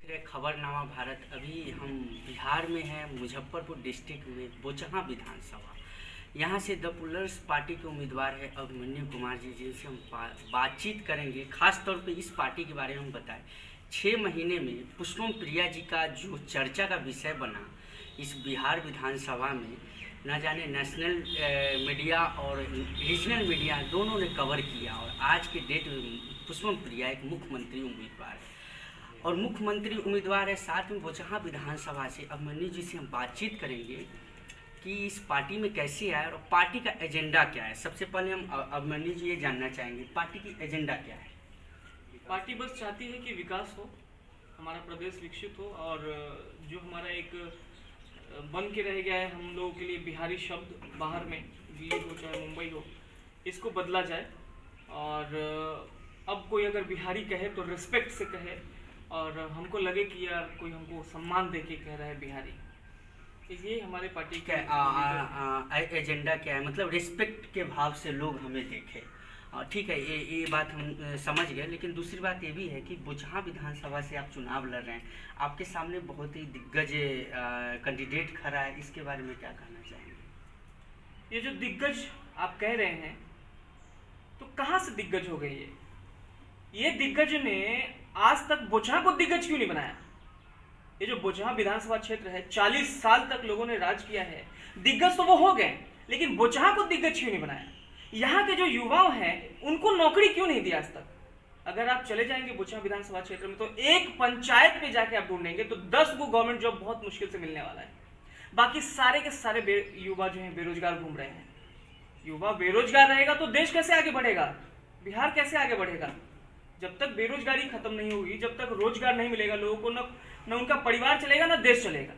खबरनामा भारत। अभी हम बिहार में हैं, मुजफ्फरपुर डिस्ट्रिक्ट में बोचहां विधानसभा। यहाँ से द पुलर्स पार्टी के उम्मीदवार है अभिमन्यु कुमार जी, जिनसे हम बातचीत करेंगे। खास तौर पे इस पार्टी के बारे में हम बताएं। 6 महीने में पुष्पम प्रिया जी का जो चर्चा का विषय बना इस बिहार विधानसभा में, न जाने नेशनल मीडिया और रीजनल मीडिया दोनों ने कवर किया। और आज के डेट में पुष्पम प्रिया एक मुख्यमंत्री उम्मीदवार है और मुख्यमंत्री उम्मीदवार है, साथ में बोचहां विधानसभा से। अभिमन्यु जी से हम बातचीत करेंगे कि इस पार्टी में कैसे आए और पार्टी का एजेंडा क्या है। सबसे पहले हम अभिमन्यु जी ये जानना चाहेंगे, पार्टी की एजेंडा क्या है। पार्टी बस चाहती है कि विकास हो, हमारा प्रदेश विकसित हो और जो हमारा एक बन के रह गया है हम लोगों के लिए बिहारी शब्द, बाहर में दिल्ली हो चाहे मुंबई हो, इसको बदला जाए। और अब कोई अगर बिहारी कहे तो रिस्पेक्ट से कहे और हमको लगे कि यार कोई हमको सम्मान दे के कह रहा है बिहारी। इसलिए हमारे पार्टी का एजेंडा क्या है, मतलब रिस्पेक्ट के भाव से लोग हमें देखें। ठीक है, ये बात हम समझ गए। लेकिन दूसरी बात ये भी है कि बोचहां विधानसभा से आप चुनाव लड़ रहे हैं, आपके सामने बहुत ही दिग्गज कैंडिडेट खड़ा है, इसके बारे में क्या कहना चाहेंगे। ये जो दिग्गज आप कह रहे हैं तो कहाँ से दिग्गज हो गए ये दिग्गज ने आज तक बोचहां को दिग्गज क्यों नहीं बनाया। ये जो बोचहां विधानसभा क्षेत्र है, 40 साल तक लोगों ने राज किया है, दिग्गज तो वो हो गए, लेकिन बोचहां को दिग्गज क्यों नहीं बनाया। यहाँ के जो युवाओं हैं उनको नौकरी क्यों नहीं दी आज तक। अगर आप चले जाएंगे बोचहां विधानसभा क्षेत्र में तो एक पंचायत में जाके आप ढूंढेंगे तो 10 को गवर्नमेंट जॉब बहुत मुश्किल से मिलने वाला है। बाकी सारे के सारे युवा जो है बेरोजगार घूम रहे हैं। युवा बेरोजगार रहेगा तो देश कैसे आगे बढ़ेगा, बिहार कैसे आगे बढ़ेगा। जब तक बेरोजगारी खत्म नहीं होगी, जब तक रोजगार नहीं मिलेगा लोगों को, न उनका परिवार चलेगा न देश चलेगा।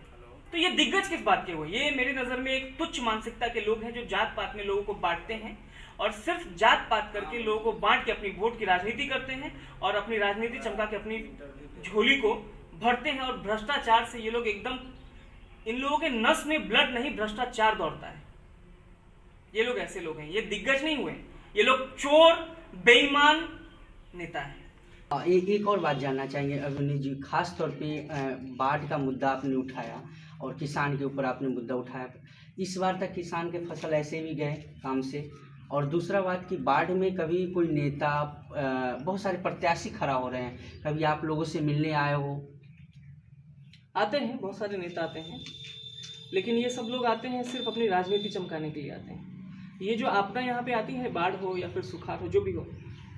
तो ये दिग्गज किस बात के हुए। ये मेरी नजर में एक तुच्छ मानसिकता के लोग हैं जो जात पात में लोगों को बांटते हैं और सिर्फ जात पात करके लोगों को बांट के अपनी वोट की राजनीति करते हैं और अपनी राजनीति चमका के अपनी झोली को भरते हैं। और भ्रष्टाचार से ये लोग एकदम, इन लोगों के नस में ब्लड नहीं भ्रष्टाचार दौड़ता है। ये लोग ऐसे लोग हैं, ये दिग्गज नहीं हुए, ये लोग चोर बेईमान नेता है। एक और बात जानना चाहेंगे अभिमन्यु जी, खास तौर पे बाढ़ का मुद्दा आपने उठाया और किसान के ऊपर आपने मुद्दा उठाया। इस बार तक किसान के फसल ऐसे भी गए काम से। और दूसरा बात कि बाढ़ में कभी कोई नेता, बहुत सारे प्रत्याशी खड़ा हो रहे हैं, कभी आप लोगों से मिलने आए हो। आते हैं, बहुत सारे नेता आते हैं, लेकिन ये सब लोग आते हैं सिर्फ अपनी राजनीति चमकाने के लिए आते हैं। ये जो आपदा यहाँ पे आती है, बाढ़ हो या फिर सुखाड़ हो, जो भी हो,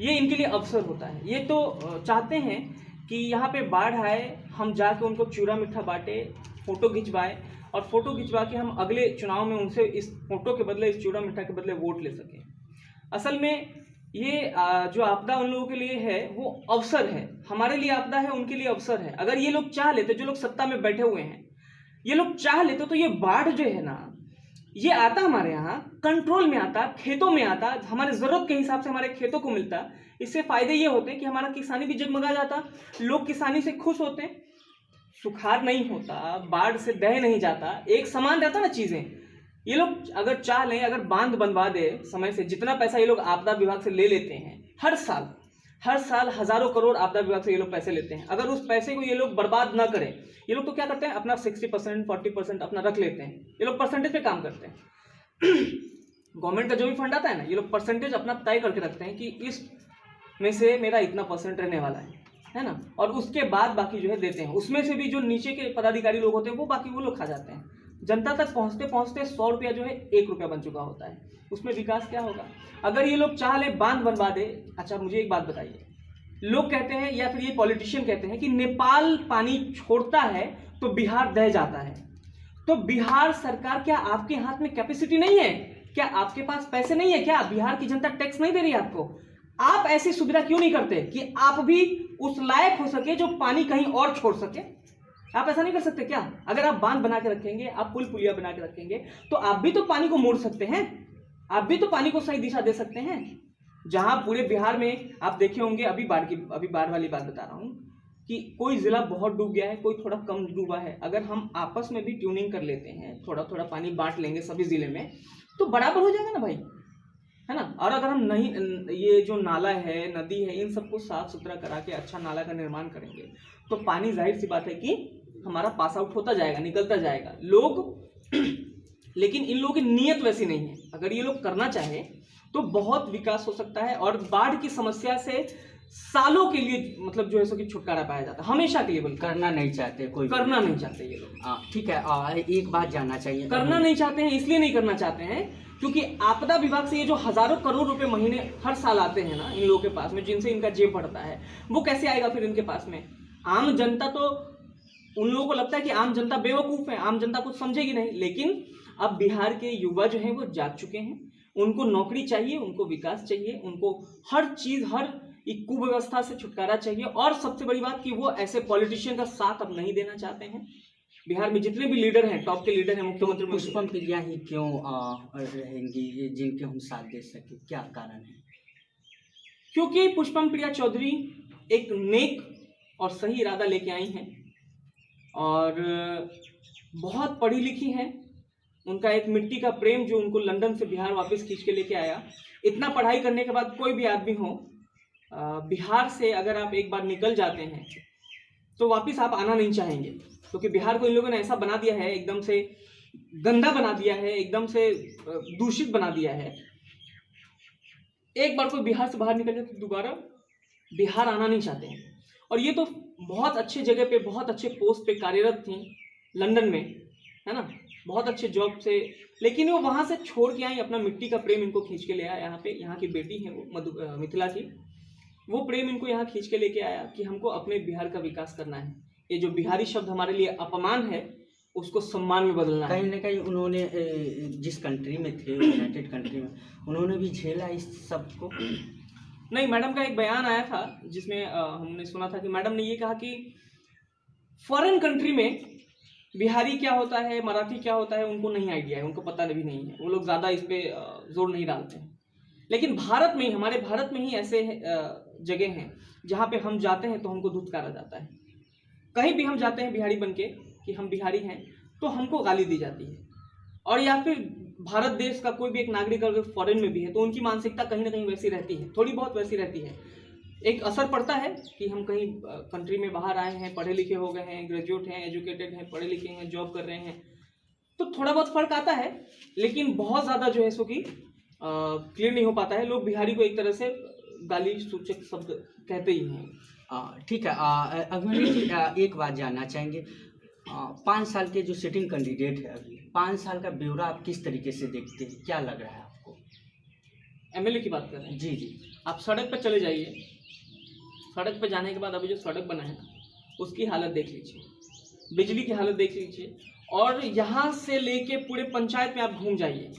ये इनके लिए अवसर होता है। ये तो चाहते हैं कि यहाँ पे बाढ़ आए, हम जाके उनको चूरा मीठा बांटे, फोटो खिंचवाए और फोटो खिंचवा के हम अगले चुनाव में उनसे इस फोटो के बदले, इस चूरा मीठा के बदले वोट ले सकें। असल में ये जो आपदा उन लोगों के लिए है वो अवसर है, हमारे लिए आपदा है, उनके लिए अवसर है। अगर ये लोग चाह लेते, जो लोग सत्ता में बैठे हुए हैं, ये लोग चाह लेते तो ये बाढ़ जो है ना, ये आता हमारे यहाँ कंट्रोल में आता, खेतों में आता, हमारे जरूरत के हिसाब से हमारे खेतों को मिलता। इससे फायदे ये होते कि हमारा किसानी भी जगमगा जाता, लोग किसानी से खुश होते, सुखाड़ नहीं होता, बाढ़ से बह नहीं जाता, एक समान रहता ना चीजें। ये लोग अगर चाह लें, अगर बांध बनवा दे समय से, जितना पैसा ये लोग आपदा विभाग से ले लेते हैं हर साल हजारों करोड़ आपदा विभाग से ये लोग पैसे लेते हैं, अगर उस पैसे को ये लोग बर्बाद ना करें, ये लोग तो क्या करते हैं, अपना 60% 40% अपना रख लेते हैं। ये लोग परसेंटेज पे काम करते हैं। गवर्नमेंट का जो भी फंड आता है ना, ये लोग परसेंटेज अपना तय करके रखते हैं कि इस में से मेरा इतना परसेंट रहने वाला है ना, और उसके बाद बाकी जो है देते हैं। उसमें से भी जो नीचे के पदाधिकारी लोग होते हैं वो बाकी वो लोग खा जाते हैं। जनता तक पहुंचते पहुंचते 100 रुपया जो है 1 रुपया बन चुका होता है। उसमें विकास क्या होगा। अगर ये लोग चाह ले बांध बनवा दे। अच्छा, मुझे एक बात बताइए, लोग कहते हैं या फिर ये पॉलिटिशियन कहते हैं कि नेपाल पानी छोड़ता है तो बिहार दह जाता है। तो बिहार सरकार, क्या आपके हाथ में कैपेसिटी नहीं है, क्या आपके पास पैसे नहीं है, क्या बिहार की जनता टैक्स नहीं दे रही है आपको। आप ऐसी सुविधा क्यों नहीं करते कि आप भी उस लायक हो सके जो पानी कहीं और छोड़ सके। आप ऐसा नहीं कर सकते क्या। अगर आप बांध बना के रखेंगे, आप पुल पुलिया बना के रखेंगे, तो आप भी तो पानी को मोड़ सकते हैं, आप भी तो पानी को सही दिशा दे सकते हैं। जहां पूरे बिहार में आप देखे होंगे, अभी बाढ़ वाली बात बता रहा हूं कि कोई जिला बहुत डूब गया है, कोई थोड़ा कम डूबा है। अगर हम आपस में भी ट्यूनिंग कर लेते हैं, थोड़ा थोड़ा पानी बांट लेंगे सभी जिले में, तो बराबर हो जाएगा ना भाई, है ना। और अगर हम नहीं, ये जो नाला है, नदी है, इन सबको साफ सुथरा करा के अच्छा नाला का निर्माण करेंगे तो पानी जाहिर सी बात है कि हमारा पास आउट होता जाएगा, निकलता जाएगा। लोग लेकिन इन लोगों की नीयत वैसी नहीं है। अगर ये लोग करना चाहे तो बहुत विकास हो सकता है और बाढ़ की समस्या से सालों के लिए मतलब जो है सो कि छुटकारा पाया जाता है, हमेशा के लिए। बल्कि करना नहीं चाहते, कोई करना नहीं चाहते ये लोग। ठीक है, एक बात जानना चाहिए। करना नहीं चाहते हैं, इसलिए नहीं करना चाहते हैं क्योंकि आपदा विभाग से ये जो हजारों करोड़ रुपए महीने हर साल आते हैं ना इन लोगों के पास में, जिनसे इनका जेब बढ़ता है, वो कैसे आएगा फिर इनके पास में। आम जनता तो, उन लोगों को लगता है कि आम जनता बेवकूफ है, आम जनता कुछ समझेगी नहीं। लेकिन अब बिहार के युवा जो हैं वो जाग चुके हैं, उनको नौकरी चाहिए, उनको विकास चाहिए, उनको हर चीज, हर एक कुव्यवस्था से छुटकारा चाहिए। और सबसे बड़ी बात कि वो ऐसे पॉलिटिशियन का साथ अब नहीं देना चाहते हैं। बिहार में जितने भी लीडर हैं, टॉप के लीडर हैं, मुख्यमंत्री पुष्पम प्रिया ही क्यों रहेंगी जिनके हम साथ दे सके, क्या कारण है? क्योंकि पुष्पम प्रिया चौधरी एक नेक और सही इरादा लेके आई हैं और बहुत पढ़ी लिखी हैं। उनका एक मिट्टी का प्रेम जो उनको लंदन से बिहार वापस खींच के लेके आया। इतना पढ़ाई करने के बाद कोई भी आदमी हो, बिहार से अगर आप एक बार निकल जाते हैं तो वापस आप आना नहीं चाहेंगे, क्योंकि बिहार को इन लोगों ने ऐसा बना दिया है, एकदम से गंदा बना दिया है, एकदम से दूषित बना दिया है। एक बार कोई बिहार से बाहर निकल जाए तो दोबारा बिहार आना नहीं चाहते हैं। और ये तो बहुत अच्छे जगह पे, बहुत अच्छे पोस्ट पे कार्यरत थी लंदन में, है ना, बहुत अच्छे जॉब से, लेकिन वो वहाँ से छोड़ के आई। अपना मिट्टी का प्रेम इनको खींच के ले आया यहाँ पे। यहाँ की बेटी है वो मिथिला की, वो प्रेम इनको यहाँ खींच के लेके आया कि हमको अपने बिहार का विकास करना है। ये जो बिहारी शब्द हमारे लिए अपमान है उसको सम्मान में बदलना है। कहीं ना कहीं उन्होंने जिस कंट्री में थे, यूनाइटेड कंट्री में, उन्होंने भी झेला इस सब को। नहीं, मैडम का एक बयान आया था जिसमें हमने सुना था कि मैडम ने ये कहा कि फॉरेन कंट्री में बिहारी क्या होता है, मराठी क्या होता है, उनको नहीं आइडिया है, उनको पता भी नहीं है, वो लोग ज़्यादा इस पे जोर नहीं डालते हैं। लेकिन भारत में ही, हमारे भारत में ही ऐसे जगह हैं जहाँ पे हम जाते हैं तो हमको धुतकारा जाता है। कहीं भी हम जाते हैं बिहारी बन के कि हम बिहारी हैं तो हमको गाली दी जाती है। और या फिर भारत देश का कोई भी एक नागरिक अगर फॉरेन में भी है तो उनकी मानसिकता कहीं ना कहीं वैसी रहती है, थोड़ी बहुत वैसी रहती है। एक असर पड़ता है कि हम कहीं कंट्री में बाहर आए हैं, पढ़े लिखे हो गए हैं, ग्रेजुएट हैं, एजुकेटेड हैं, पढ़े लिखे हैं, जॉब कर रहे हैं, तो थोड़ा बहुत फर्क आता है। लेकिन बहुत ज़्यादा जो है सो कि क्लियर नहीं हो पाता है। लोग बिहारी को एक तरह से गाली सूचक शब्द कहते ही हैं। ठीक है, अभिमन्यु जी एक बात जानना चाहेंगे। 5 साल के जो सिटिंग कैंडिडेट है, अभी 5 साल का ब्यौरा आप किस तरीके से देखते हैं, क्या लग रहा है आपको? एमएलए की बात कर रहे हैं? जी जी। आप सड़क पर चले जाइए, सड़क पर जाने के बाद अभी जो सड़क बना है उसकी हालत देख लीजिए, बिजली की हालत देख लीजिए, और यहाँ से लेके पूरे पंचायत में आप घूम जाइए,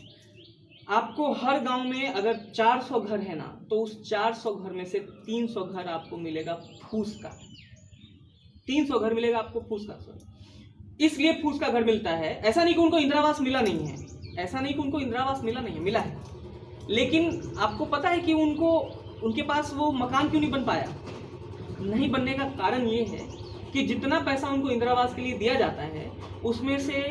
आपको हर गांव में अगर 400 घर है ना तो उस 400 घर में से 300 घर आपको मिलेगा फूस का। 300 घर मिलेगा आपको फूस का। इसलिए फूस का घर मिलता है। ऐसा नहीं कि उनको इंदिरा आवास मिला नहीं है, ऐसा नहीं कि उनको इंदिरा आवास मिला नहीं है, मिला है। लेकिन आपको पता है कि उनके पास वो मकान क्यों नहीं बन पाया? नहीं बनने का कारण ये है कि जितना पैसा उनको इंदिरा आवास के लिए दिया जाता है उसमें से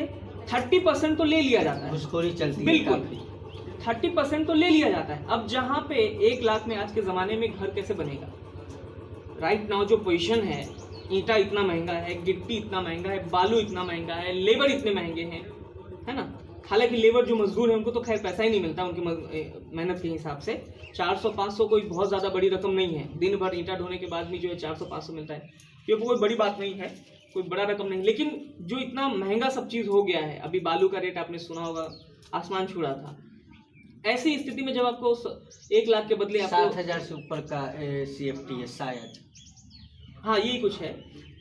30% तो ले लिया जाता है। घुसखोरी चलती है। बिल्कुल 30% तो ले लिया जाता है। अब जहाँ पे 1 लाख में आज के ज़माने में घर कैसे बनेगा? राइट नाउ जो पोजीशन है, ईंटा इतना महंगा है, गिट्टी इतना महंगा है, बालू इतना महंगा है, लेबर इतने महंगे हैं, है ना। हालांकि लेबर जो मजदूर है उनको तो खैर पैसा ही नहीं मिलता उनकी मेहनत के हिसाब से। 400-500 कोई बहुत ज़्यादा बड़ी रकम नहीं है। दिन भर ईंटा ढोने के बाद भी जो है 400-500 मिलता है, ये कोई बड़ी बात नहीं है, कोई बड़ा रकम नहीं। लेकिन जो इतना महंगा सब चीज़ हो गया है, अभी बालू का रेट आपने सुना होगा, आसमान छू रहा था। ऐसी स्थिति में जब आपको 1 लाख के बदले आपको 7,000 से ऊपर का CFT है शायद, हाँ यही कुछ है।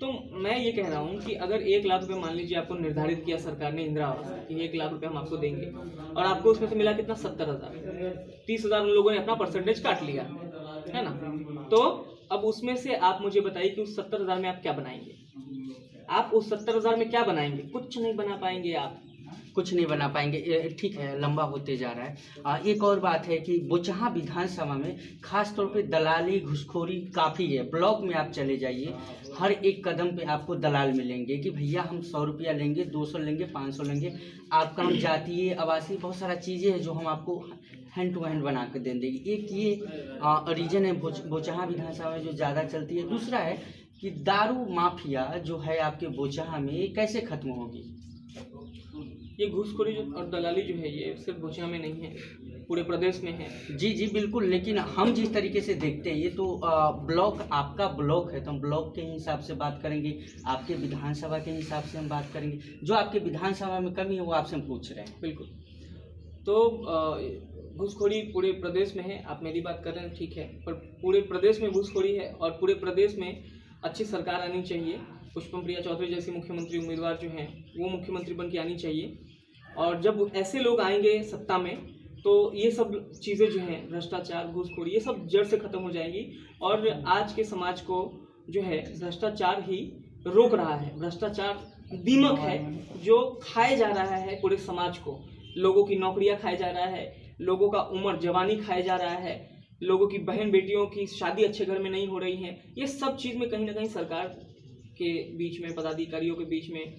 तो मैं ये कह रहा हूँ कि अगर 1 लाख रुपए मान लीजिए आपको निर्धारित किया सरकार ने इंदिरा आवास कि 1 लाख रुपए हम आपको देंगे, और आपको उसमें से मिला कितना? 70,000। 30,000 उन लोगों ने अपना परसेंटेज काट लिया, है ना। तो अब उसमें से आप मुझे बताइए कि उस 70,000 में आप क्या बनाएंगे? आप उस 70,000 में क्या बनाएंगे? कुछ नहीं बना पाएंगे आप। कुछ नहीं बना पाएंगे। ठीक है, लंबा होते जा रहा है। एक और बात है कि बोचहा विधानसभा में खास तौर पे दलाली घुसखोरी काफ़ी है। ब्लॉक में आप चले जाइए, हर एक कदम पे आपको दलाल मिलेंगे कि भैया हम 100 रुपया लेंगे, 200 लेंगे, 500 लेंगे, आपका हम जातीय आवासीय बहुत सारा चीज़ें हैं जो हम आपको हैंड टू हैंड बना कर दे देंगे। एक ये रीजन है बोचहा विधानसभा में जो ज़्यादा चलती है। दूसरा है कि दारू माफिया जो है आपके बोचहा में, ये कैसे खत्म होगी? ये घूसखोरी और दलाली जो है ये सिर्फ बोचहा में नहीं है, पूरे प्रदेश में है। जी जी बिल्कुल, लेकिन हम जिस तरीके से देखते हैं ये तो ब्लॉक, आपका ब्लॉक है तो हम ब्लॉक के हिसाब से बात करेंगे, आपके विधानसभा के हिसाब से हम बात करेंगे। जो आपके विधानसभा में कमी है वो आपसे हम पूछ रहे हैं। बिल्कुल। तो घूसखोरी पूरे प्रदेश में है, आप मेरी बात कर रहे हैं ठीक है, पर पूरे प्रदेश में घूसखोरी है और पूरे प्रदेश में अच्छी सरकार आनी चाहिए। पुष्पम प्रिया चौधरी जैसी मुख्यमंत्री उम्मीदवार जो हैं वो मुख्यमंत्री बन के आनी चाहिए। और जब ऐसे लोग आएंगे सत्ता में तो ये सब चीज़ें जो हैं, भ्रष्टाचार, घूसखोरी, ये सब जड़ से ख़त्म हो जाएगी। और आज के समाज को जो है भ्रष्टाचार ही रोक रहा है। भ्रष्टाचार दीमक है जो खाए जा रहा है पूरे समाज को। लोगों की नौकरियां खाए जा रहा है, लोगों का उम्र जवानी खाए जा रहा है, लोगों की बहन बेटियों की शादी अच्छे घर में नहीं हो रही है। ये सब चीज़ में कहीं ना कहीं सरकार के बीच में, पदाधिकारियों के बीच में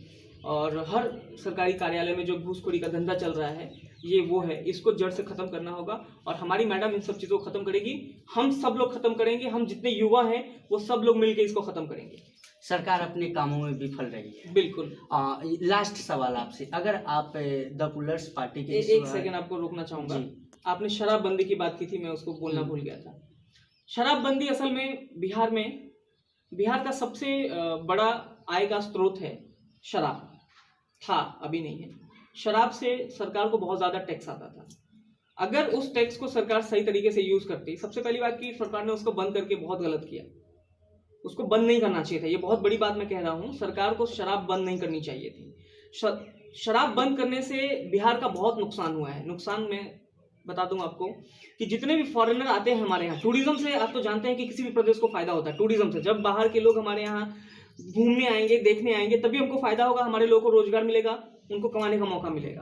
और हर सरकारी कार्यालय में जो घूसखोरी का धंधा चल रहा है ये वो है। इसको जड़ से ख़त्म करना होगा और हमारी मैडम इन सब चीज़ों को ख़त्म करेगी। हम सब लोग ख़त्म करेंगे, हम जितने युवा हैं वो सब लोग मिलकर इसको ख़त्म करेंगे। सरकार अपने कामों में विफल रही है। बिल्कुल। लास्ट सवाल आपसे, अगर आप द पुलर्स पार्टी के एक सेकंड आपको रोकना चाहूँगा। आपने शराबबंदी की बात की थी, मैं उसको बोलना भूल गया था। शराबबंदी असल में बिहार का सबसे बड़ा आय का स्रोत है शराब, था, अभी नहीं है। शराब से सरकार को बहुत ज़्यादा टैक्स आता था। अगर उस टैक्स को सरकार सही तरीके से यूज़ करती, सबसे पहली बात की सरकार ने उसको बंद करके बहुत गलत किया। उसको बंद नहीं करना चाहिए था, ये बहुत बड़ी बात मैं कह रहा हूँ। सरकार को शराब बंद नहीं करनी चाहिए थी। शराब बंद करने से बिहार का बहुत नुकसान हुआ है। नुकसान मैं बता दूं आपको कि जितने भी फॉरेनर आते हैं हमारे यहाँ, टूरिज्म से आप तो जानते हैं कि किसी भी प्रदेश को फायदा होता है टूरिज्म से। जब बाहर के लोग हमारे यहाँ घूमने आएंगे, देखने आएंगे, तभी हमको फायदा होगा, हमारे लोगों को रोजगार मिलेगा, उनको कमाने का मौका मिलेगा।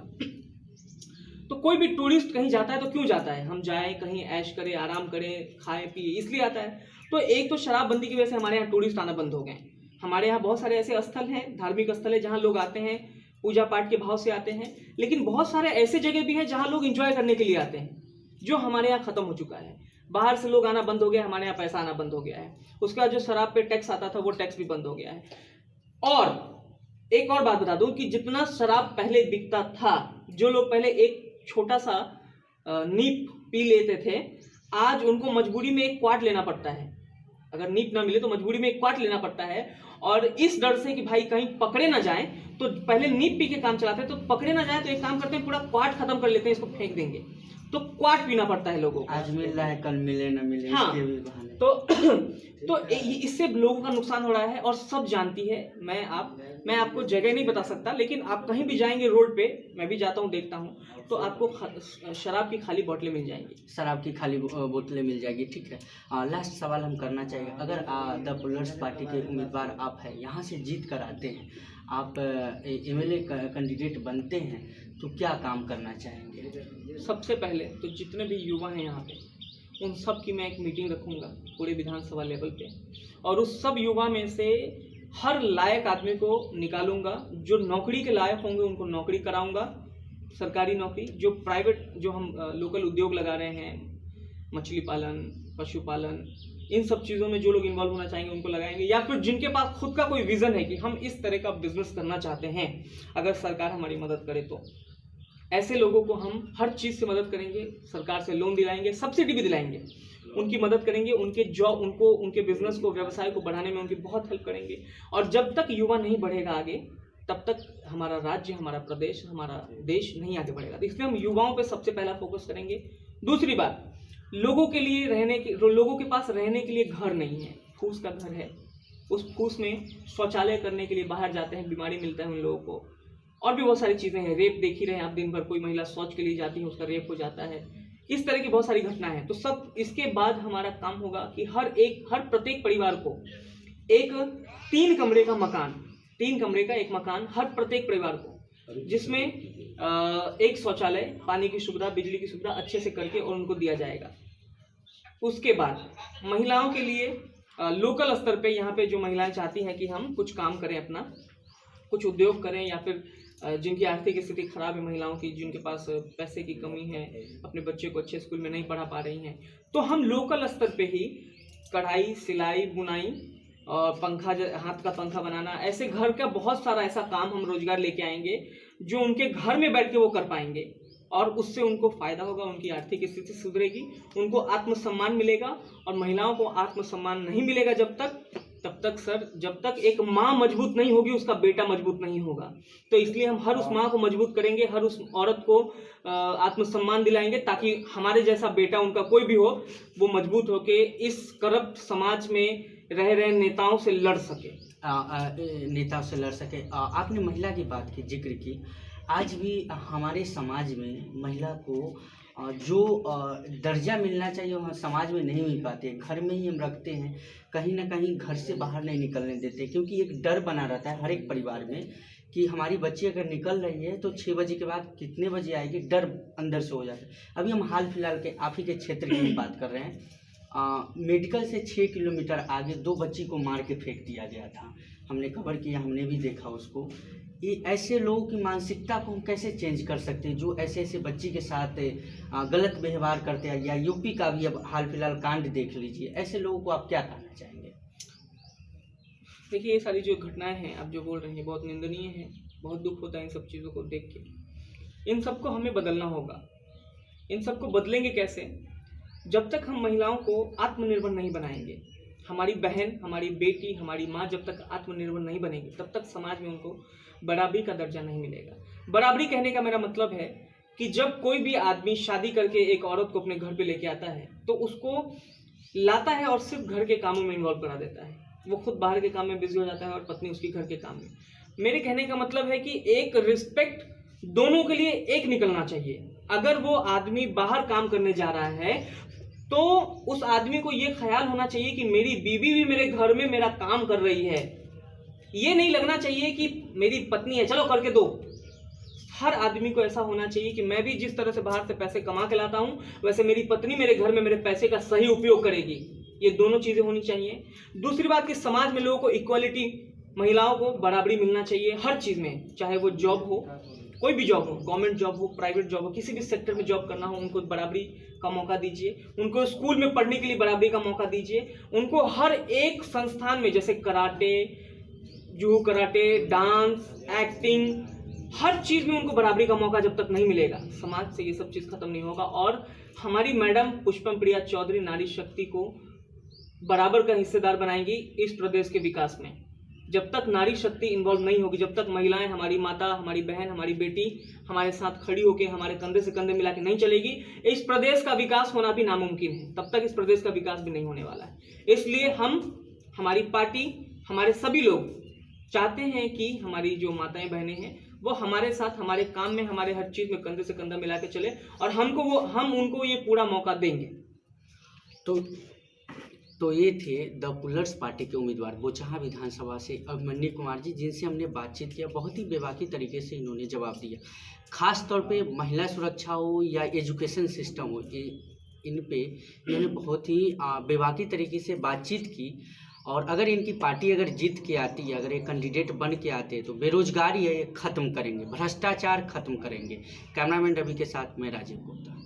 तो कोई भी टूरिस्ट कहीं जाता है तो क्यों जाता है? हम जाएं कहीं, ऐश करें, आराम करें, खाएं पिए, इसलिए आता है। तो एक तो शराबबंदी की वजह से हमारे यहाँ टूरिस्ट आना बंद हो गए। हमारे यहाँ बहुत सारे ऐसे स्थल हैं, धार्मिक स्थल है, जहाँ लोग आते हैं, पूजा पाठ के भाव से आते हैं। लेकिन बहुत सारे ऐसे जगह भी हैं जहाँ लोग एंजॉय करने के लिए आते हैं, जो हमारे यहाँ खत्म हो चुका है। बाहर से लोग आना बंद हो गया, हमारे यहाँ पैसा आना बंद हो गया है। उसके बाद जो शराब पे टैक्स आता था वो टैक्स भी बंद हो गया है। और एक और बात बता दूं कि जितना शराब पहले बिकता था, जो लोग पहले एक छोटा सा नीप पी लेते थे, आज उनको मजबूरी में एक क्वार्ट लेना पड़ता है। अगर नीप ना मिले तो मजबूरी में एक क्वार्ट लेना पड़ता है। और इस डर से कि भाई कहीं पकड़े ना जाए, तो पहले नीप पी के काम चलाते हैं, तो पकड़े ना जाए तो एक काम करते हैं, पूरा क्वार्ट खत्म कर लेते हैं, इसको फेंक देंगे। तो क्वार्ट पीना पड़ता है लोगों को। आज मिल रहा है, कल मिले न मिले, हाँ, इसके भी बहाने। तो इससे लोगों का नुकसान हो रहा है और सब जानती है। मैं आपको जगह नहीं बता सकता, लेकिन आप कहीं भी जाएंगे रोड पे, मैं भी जाता हूँ, देखता हूँ, तो आपको शराब की खाली बोतलें मिल जाएंगी, शराब की खाली बोतलें मिल जाएगी। ठीक है, लास्ट सवाल हम करना चाहिए, अगर द पुलर्स पार्टी के उम्मीदवार आप हैं, यहाँ से जीत कर आते हैं, आप एमएलए कैंडिडेट बनते हैं, तो क्या काम करना चाहेंगे? सबसे पहले तो जितने भी युवा हैं यहाँ पे, उन सब की मैं एक मीटिंग रखूँगा पूरे विधानसभा लेवल पे, और उस सब युवा में से हर लायक आदमी को निकालूंगा। जो नौकरी के लायक होंगे उनको नौकरी कराऊंगा, सरकारी नौकरी। जो प्राइवेट, जो हम लोकल उद्योग लगा रहे हैं, मछली पालन, पशुपालन, इन सब चीज़ों में जो लोग इन्वॉल्व होना चाहेंगे उनको लगाएंगे। या फिर जिनके पास खुद का कोई विज़न है कि हम इस तरह का बिजनेस करना चाहते हैं, अगर सरकार हमारी मदद करे तो ऐसे लोगों को हम हर चीज़ से मदद करेंगे। सरकार से लोन दिलाएंगे, सब्सिडी भी दिलाएंगे, उनकी मदद करेंगे, उनके जॉब, उनको उनके बिजनेस को, व्यवसाय को बढ़ाने में उनकी बहुत हेल्प करेंगे। और जब तक युवा नहीं बढ़ेगा आगे, तब तक हमारा राज्य, हमारा प्रदेश, हमारा देश नहीं आगे बढ़ेगा। तो इसलिए हम युवाओं पे सबसे पहला फोकस करेंगे। दूसरी बात, लोगों के पास रहने के लिए घर नहीं है, फूस का घर है, उस फूस में शौचालय करने के लिए बाहर जाते हैं, बीमारी मिलता है उन लोगों को। और भी बहुत सारी चीज़ें हैं, रेप देख ही रहे हैं आप, दिन भर कोई महिला शौच के लिए जाती है, उसका रेप हो जाता है, इस तरह की बहुत सारी घटनाएं हैं। तो सब इसके बाद हमारा काम होगा कि हर प्रत्येक परिवार को एक 3 कमरे का एक मकान हर प्रत्येक परिवार को, जिसमें एक शौचालय, पानी की सुविधा, बिजली की सुविधा अच्छे से करके और उनको दिया जाएगा। उसके बाद महिलाओं के लिए लोकल स्तर पे यहाँ पे जो महिलाएं चाहती हैं कि हम कुछ काम करें, अपना कुछ उद्योग करें, या फिर जिनकी आर्थिक स्थिति खराब है, महिलाओं की जिनके पास पैसे की कमी है, अपने बच्चे को अच्छे स्कूल में नहीं पढ़ा पा रही हैं, तो हम लोकल स्तर पे ही कढ़ाई, सिलाई, बुनाई और पंखा, हाथ का पंखा बनाना, ऐसे घर का बहुत सारा ऐसा काम हम रोजगार लेके आएंगे जो उनके घर में बैठ के वो कर पाएंगे और उससे उनको फायदा होगा, उनकी आर्थिक स्थिति सुधरेगी, उनको आत्मसम्मान मिलेगा। और महिलाओं को आत्मसम्मान नहीं मिलेगा तब तक सर, जब तक एक माँ मजबूत नहीं होगी उसका बेटा मजबूत नहीं होगा। तो इसलिए हम हर उस माँ को मजबूत करेंगे, हर उस औरत को आत्मसम्मान दिलाएंगे, ताकि हमारे जैसा बेटा, उनका कोई भी हो, वो मजबूत होके इस करप्ट समाज में रह रहे नेताओं से लड़ सके। आपने महिला की बात की, जिक्र की। आज भी हमारे समाज में महिला को जो दर्जा मिलना चाहिए वहाँ समाज में नहीं मिल पाते। घर में ही हम रखते हैं, कहीं ना कहीं घर से बाहर नहीं निकलने देते, क्योंकि एक डर बना रहता है हर एक परिवार में कि हमारी बच्ची अगर निकल रही है तो 6 बजे के बाद कितने बजे आएगी, डर अंदर से हो जाता है। अभी हम हाल फिलहाल के आप ही के क्षेत्र की बात कर रहे हैं। मेडिकल से 6 किलोमीटर आगे 2 बच्ची को मार के फेंक दिया गया था। हमने खबर किया, हमने भी देखा उसको। ये ऐसे लोगों की मानसिकता को हम कैसे चेंज कर सकते हैं जो ऐसे ऐसे बच्ची के साथ गलत व्यवहार करते हैं? या यूपी का भी अब हाल फिलहाल कांड देख लीजिए, ऐसे लोगों को आप क्या कहना चाहेंगे? देखिए, ये सारी जो घटनाएं हैं आप जो बोल रहे हैं बहुत निंदनीय है, बहुत दुख होता है इन सब चीज़ों को देख के। इन सबको हमें बदलना होगा। इन सबको बदलेंगे कैसे? जब तक हम महिलाओं को आत्मनिर्भर नहीं बनाएंगे, हमारी बहन, हमारी बेटी, हमारी माँ जब तक आत्मनिर्भर नहीं बनेगी, तब तक समाज में उनको बराबरी का दर्जा नहीं मिलेगा। बराबरी कहने का मेरा मतलब है कि जब कोई भी आदमी शादी करके एक औरत को अपने घर पे लेके आता है तो उसको लाता है और सिर्फ घर के कामों में इन्वॉल्व करा देता है। वो खुद बाहर के काम में बिजी हो जाता है और पत्नी उसकी घर के काम में। मेरे कहने का मतलब है कि एक रिस्पेक्ट दोनों के लिए एक निकलना चाहिए। अगर वो आदमी बाहर काम करने जा रहा है तो उस आदमी को ये ख्याल होना चाहिए कि मेरी बीवी भी मेरे घर में मेरा काम कर रही है। ये नहीं लगना चाहिए कि मेरी पत्नी है, चलो करके दो। हर आदमी को ऐसा होना चाहिए कि मैं भी जिस तरह से बाहर से पैसे कमा के लाता हूँ, वैसे मेरी पत्नी मेरे घर में मेरे पैसे का सही उपयोग करेगी। ये दोनों चीज़ें होनी चाहिए। दूसरी बात कि समाज में लोगों को इक्वालिटी, महिलाओं को बराबरी मिलना चाहिए हर चीज़ में, चाहे वो जॉब हो, कोई भी जॉब हो, गवर्नमेंट जॉब हो, प्राइवेट जॉब हो, किसी भी सेक्टर में जॉब करना हो, उनको बराबरी का मौका दीजिए। उनको स्कूल में पढ़ने के लिए बराबरी का मौका दीजिए। उनको हर एक संस्थान में, जैसे karate, judo karate, dance, acting, हर चीज़ में उनको बराबरी का मौका जब तक नहीं मिलेगा, समाज से ये सब चीज़ खत्म नहीं होगा। और हमारी मैडम पुष्पम प्रिया चौधरी नारी शक्ति को बराबर का हिस्सेदार बनाएंगी इस प्रदेश के विकास में। जब तक नारी शक्ति इन्वॉल्व नहीं होगी, जब तक महिलाएं, हमारी माता, हमारी बहन, हमारी बेटी हमारे साथ खड़ी होकर हमारे कंधे से कंधे मिला के नहीं चलेगी, इस प्रदेश का विकास होना भी नामुमकिन है। तब तक इस प्रदेश का विकास भी नहीं होने वाला है। इसलिए हम, हमारी पार्टी, हमारे सभी लोग चाहते हैं कि हमारी जो माताएं बहनें हैं वो हमारे साथ, हमारे काम में, हमारे हर चीज़ में कंधे से कंधा मिला के चले, और हम उनको ये पूरा मौका देंगे। तो ये थे द पुलर्स पार्टी के उम्मीदवार बोचहां विधानसभा से अभिमन्यु कुमार जी, जिनसे हमने बातचीत किया। बहुत ही बेबाकी तरीके से इन्होंने जवाब दिया। खास तौर पे महिला सुरक्षा हो या एजुकेशन सिस्टम हो, इन पे इन्होंने बहुत ही बेबाकी तरीके से बातचीत की। और अगर इनकी पार्टी अगर जीत के आती है, अगर एक कैंडिडेट बन के आते तो बेरोजगारी है ख़त्म करेंगे, भ्रष्टाचार ख़त्म करेंगे। कैमरामैन रवि के साथ मैं राजीव गुप्ता।